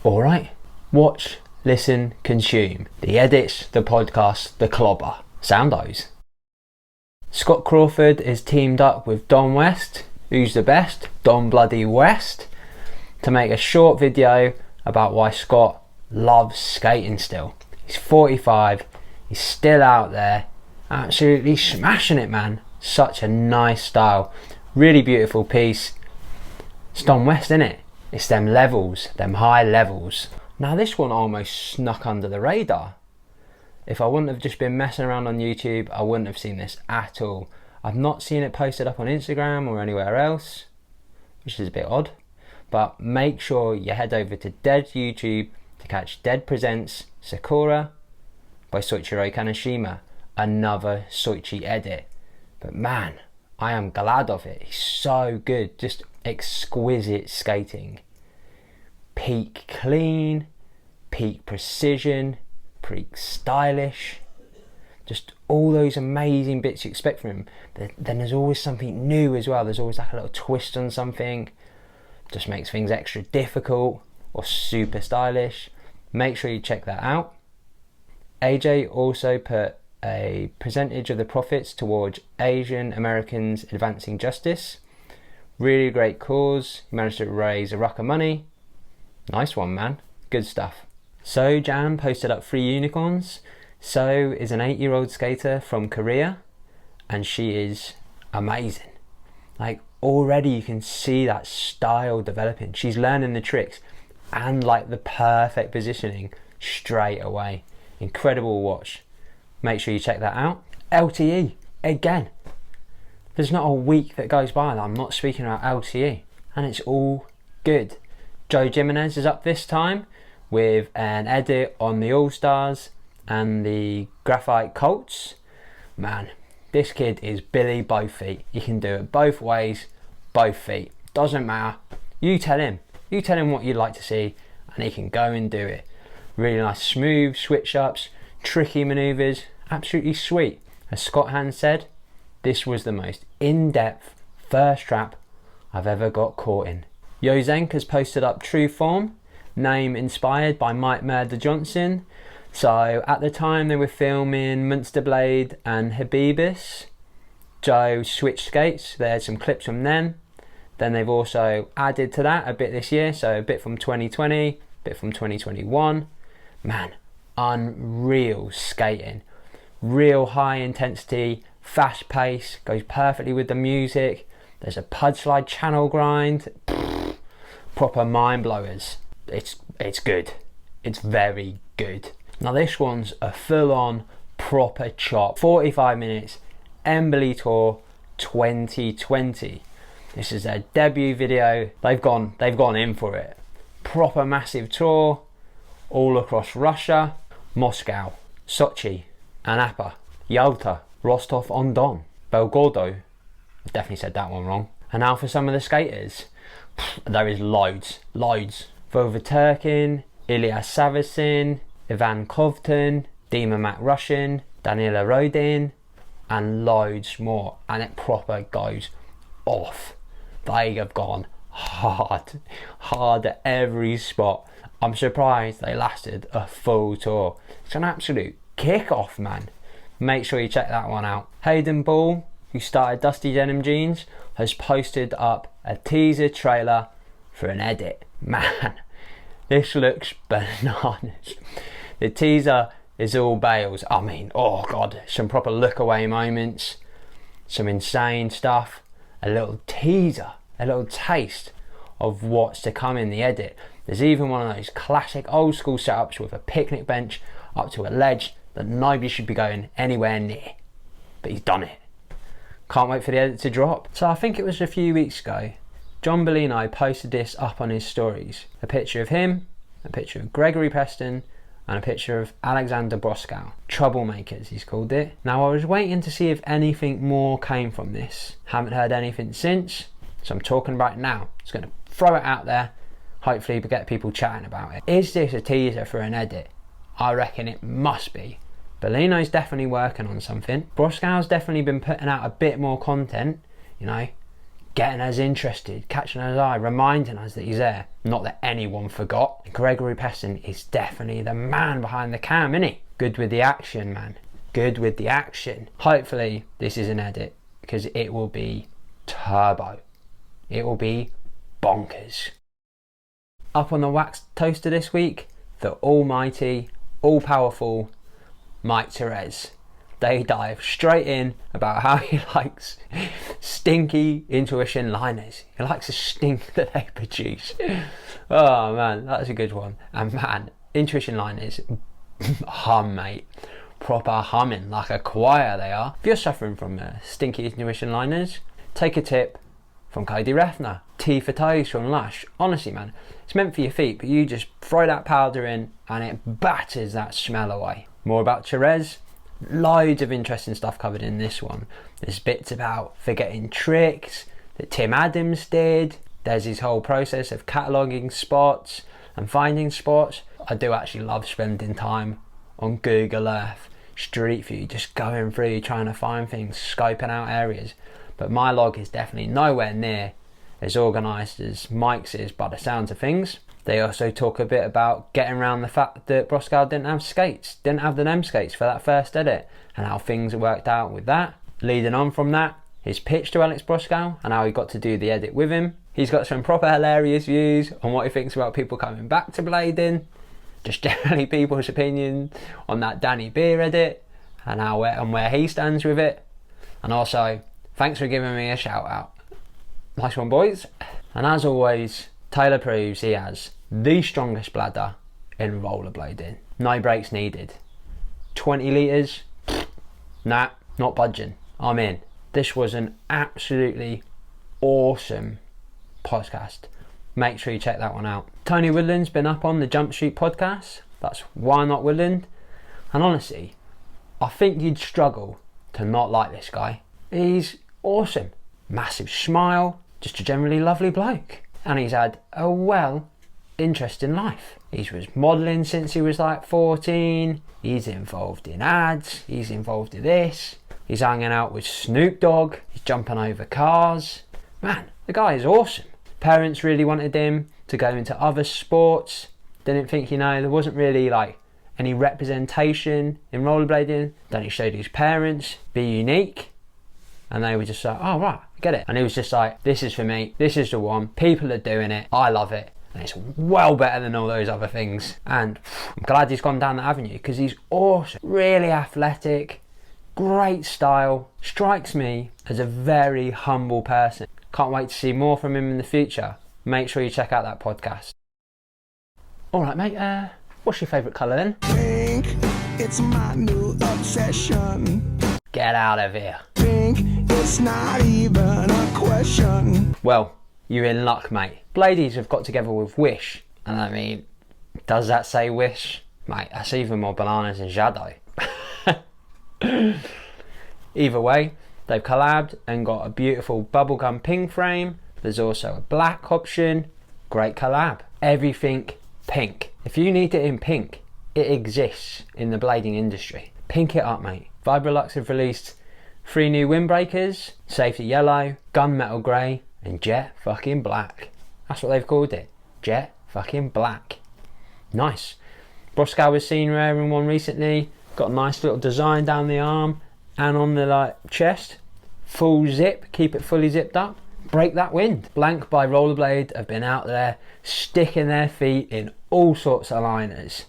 Alright, watch, listen, consume. The edits, the podcast, the clobber. Soundos. Scott Crawford is teamed up with Don West, who's the best, Don Bloody West, to make a short video about why Scott loves skating still. He's 45, he's still out there, absolutely smashing it, man. Such a nice style, really beautiful piece. It's Don West, innit? It's them levels, them high levels. Now this one almost snuck under the radar. If I wouldn't have just been messing around on YouTube, I wouldn't have seen this at all. I've not seen it posted up on Instagram or anywhere else, which is a bit odd. But make sure you head over to Dead YouTube to catch Dead Presents SAKURA by Soichiro Kanashima, another Soichi edit. But man, I am glad of it. He's so good, just exquisite skating. Peak clean, peak precision, peak stylish. Just all those amazing bits you expect from him. Then there's always something new as well. There's always like a little twist on something. Just makes things extra difficult or super stylish. Make sure you check that out. AJ also put a percentage of the profits towards Asian Americans advancing justice. Really great cause. He managed to raise a ruck of money. Nice one, man. Good stuff. So Jang posted up 3 unicorns. So is an 8-year-old skater from Korea, and she is amazing. Like already you can see that style developing. She's learning the tricks and like the perfect positioning straight away. Incredible watch. Make sure you check that out. LTE again. There's not a week that goes by that I'm not speaking about LTE, and it's all good. Joe Jimenez is up this time with an edit on the All-Stars and the Graphite Colts. Man, this kid is Billy both feet. You can do it both ways, both feet. Doesn't matter. You tell him what you'd like to see and he can go and do it. Really nice smooth switch ups, tricky maneuvers, absolutely sweet. As Scott Hand said, this was the most in-depth first trap I've ever got caught in. Zenk has posted up True Form, name inspired by Mike Murder Johnson. So at the time they were filming Munster Blade and Habibus, Joe switched skates. There's some clips from them. Then they've also added to that a bit this year, so a bit from 2020, a bit from 2021. Man, unreal skating. Real high intensity, fast pace, goes perfectly with the music. There's a pud slide channel grind. Proper mind blowers. It's good. It's very good. Now this one's a full-on proper chop. 45 minutes, EMBILY Tour 2020. This is their debut video. They've gone in for it. Proper massive tour, all across Russia, Moscow, Sochi, Anapa, Yalta, Rostov-on-Don, Belgorod. I definitely said that one wrong. And now for some of the skaters. There is loads. Vova Turkin, Ilya Savasin, Ivan Kovton, Dima Mac Russian, Danila Rodin, and loads more. And it proper goes off. They have gone hard at every spot. I'm surprised they lasted a full tour. It's an absolute kick-off, man. Make sure you check that one out. Hayden Ball, who started Dusty Denim Jeans, has posted up a teaser trailer for an edit. Man, this looks bananas. The teaser is all bales. I mean, oh god, some proper look away moments, some insane stuff, a little teaser, a little taste of what's to come in the edit. There's even one of those classic old school setups with a picnic bench up to a ledge that nobody should be going anywhere near, but he's done it. Can't wait for the edit to drop. So I think it was a few weeks ago, John Bolino posted this up on his stories. A picture of him, a picture of Gregory Preston, and a picture of Alexander Broskow. Troublemakers, he's called it. Now I was waiting to see if anything more came from this. Haven't heard anything since, so I'm talking about it now. Just gonna throw it out there, hopefully get people chatting about it. Is this a teaser for an edit? I reckon it must be. Bolino's definitely working on something. Broskow's definitely been putting out a bit more content, you know, getting us interested, catching us eye, reminding us that he's there. Not that anyone forgot. Gregory Preston is definitely the man behind the cam, isn't he? Good with the action, man. Good with the action. Hopefully this is an edit, because it will be turbo. It will be bonkers. Up on the wax toaster this week, the almighty, all-powerful Mike Torres. They dive straight in about how he likes stinky intuition liners. He likes the stink that they produce. Oh man, that's a good one. And man, intuition liners hum, mate. Proper humming, like a choir they are. If you're suffering from stinky intuition liners, take a tip from Cody Refner. Tea for toes from Lush. Honestly man, it's meant for your feet, but you just throw that powder in and it batters that smell away. More about Torres. Loads of interesting stuff covered in this one. There's bits about forgetting tricks that Tim Adams did. There's his whole process of cataloguing spots and finding spots. I do actually love spending time on Google Earth, Street View, just going through trying to find things, scoping out areas. But my log is definitely nowhere near as organised as Mike's is by the sounds of things. They also talk a bit about getting around the fact that Broskow didn't have skates, didn't have the Denim skates for that first edit, and how things worked out with that. Leading on from that, his pitch to Alex Broskow and how he got to do the edit with him. He's got some proper hilarious views on what he thinks about people coming back to blading, just generally people's opinion on that Danny Beer edit and how and where he stands with it. And also, thanks for giving me a shout out. Nice one, boys. And as always, Taylor proves he has the strongest bladder in rollerblading. No brakes needed. 20 litres? Nah, not budging. I'm in. This was an absolutely awesome podcast. Make sure you check that one out. Tony Woodland's been up on the Jump Street podcast. That's Why Not Woodland. And honestly, I think you'd struggle to not like this guy. He's awesome. Massive smile. Just a generally lovely bloke. And he's had a interesting life. He was modelling since he was like 14. He's involved in ads. He's involved in this. He's hanging out with Snoop Dogg. He's jumping over cars. Man, the guy is awesome. Parents really wanted him to go into other sports. Didn't think, there wasn't really like any representation in rollerblading. Then he showed his parents, be unique. And they were just like, oh right, I get it. And he was just like, this is for me, this is the one, people are doing it, I love it. And it's well better than all those other things. And I'm glad he's gone down that avenue because he's awesome. Really athletic, great style, strikes me as a very humble person. Can't wait to see more from him in the future. Make sure you check out that podcast. Alright mate, what's your favourite colour then? Pink, it's my new obsession. Get out of here. Pink, it's not even a question. Well, you're in luck, mate. Bladies have got together with Wish. And I mean, does that say Wish? Mate, that's even more bananas than Shadow. Either way, they've collabed and got a beautiful Bubblegum Pink frame. There's also a black option. Great collab. Everything pink. If you need it in pink, it exists in the blading industry. Pink it up, mate. Vibralux have released 3 new Windbreakers, Safety Yellow, Gunmetal Grey, and Jet fucking Black. That's what they've called it. Jet fucking Black. Nice. Broskow was seen wearing one recently. Got a nice little design down the arm and on the chest. Full zip, keep it fully zipped up. Break that wind. Blank by Rollerblade have been out there sticking their feet in all sorts of liners.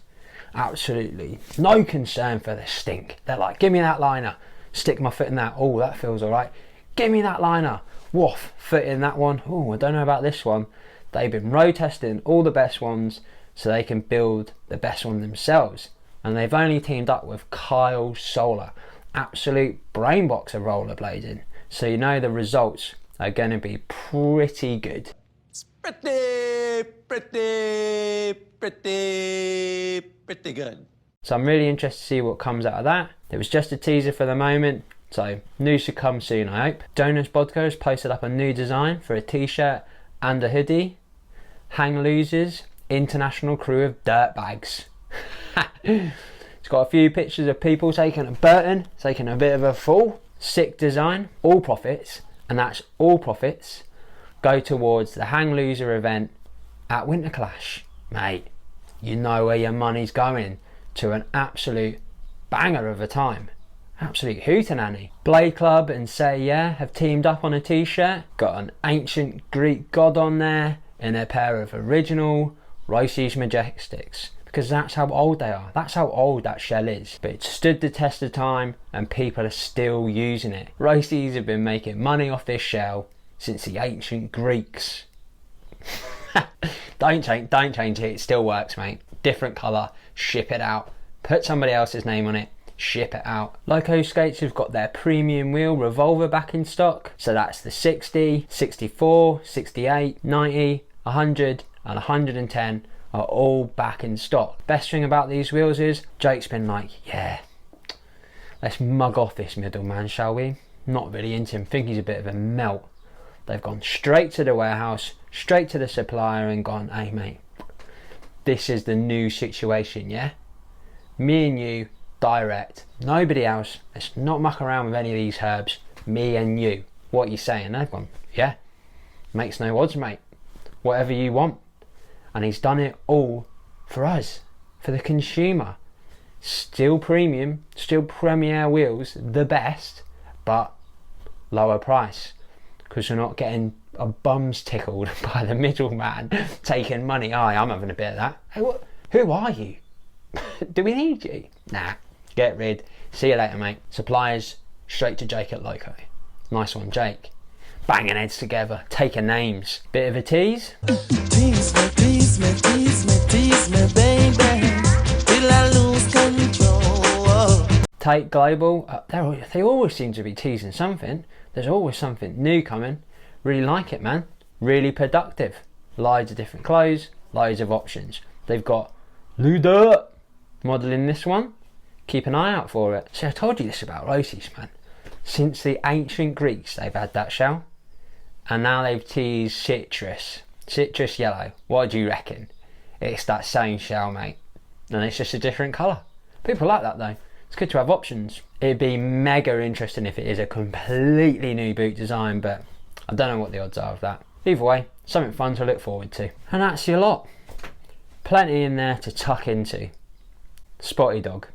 Absolutely no concern for the stink. They're like, give me that liner, stick my foot in that, oh that feels alright, give me that liner, woof, foot in that one, oh I don't know about this one. They've been road testing all the best ones so they can build the best one themselves, and they've only teamed up with Kyle Solar, absolute brainbox of rollerblading, so you know the results are going to be pretty good. It's pretty good. So I'm really interested to see what comes out of that. It was just a teaser for the moment, so news should come soon I hope. Jonas Bodko has posted up a new design for a t-shirt and a hoodie. Hanglosers, international crew of dirtbags. It's got a few pictures of people taking a bit of a fall. Sick design, all profits, and that's all profits go towards the Hangloser event at Winter Clash. Mate, you know where your money's going, to an absolute banger of a time. Absolute hootenanny. BLADECLUB and SYEAH have teamed up on a t-shirt. Got an ancient Greek god on there in a pair of original Roces Majestics. Because that's how old they are. That's how old that shell is. But it's stood the test of time and people are still using it. Roces have been making money off this shell since the ancient Greeks. Don't change it, it still works, mate. Different colour, ship it out. Put somebody else's name on it, ship it out. Loco skates have got their premium wheel Revolver back in stock. So that's the 60, 64, 68, 90, 100 and 110 are all back in stock. Best thing about these wheels is Jake's been like, yeah, let's mug off this middleman, shall we? Not really into him, think he's a bit of a melt. They've gone straight to the warehouse, straight to the supplier and gone, hey mate, this is the new situation, yeah? Me and you, direct, nobody else. Let's not muck around with any of these herbs. Me and you. What are you saying? They've gone, yeah, makes no odds, mate. Whatever you want. And he's done it all for us, for the consumer. Still premium, still premier wheels, the best, but lower price. Because we're not getting our bums tickled by the middleman taking money. Oh, I'm having a bit of that. Hey, who are you? Do we need you? Nah, get rid. See you later, mate. Suppliers, straight to Jake at Loco. Nice one, Jake. Banging heads together, taking names. Bit of a tease. Tease me, tease me, tease me, tease me, baby, till I lose control. Take Global. They always seem to be teasing something. There's always something new coming. Really like it, man. Really productive. Loads of different clothes, loads of options. They've got Luda modelling this one. Keep an eye out for it. See, I told you this about Roces, man. Since the ancient Greeks, they've had that shell. And now they've teased Citrus. Citrus yellow. What do you reckon? It's that same shell, mate. And it's just a different colour. People like that though. It's good to have options. It'd be mega interesting if it is a completely new boot design, but I don't know what the odds are of that. Either way, something fun to look forward to. And that's your lot. Plenty in there to tuck into. Spotty dog.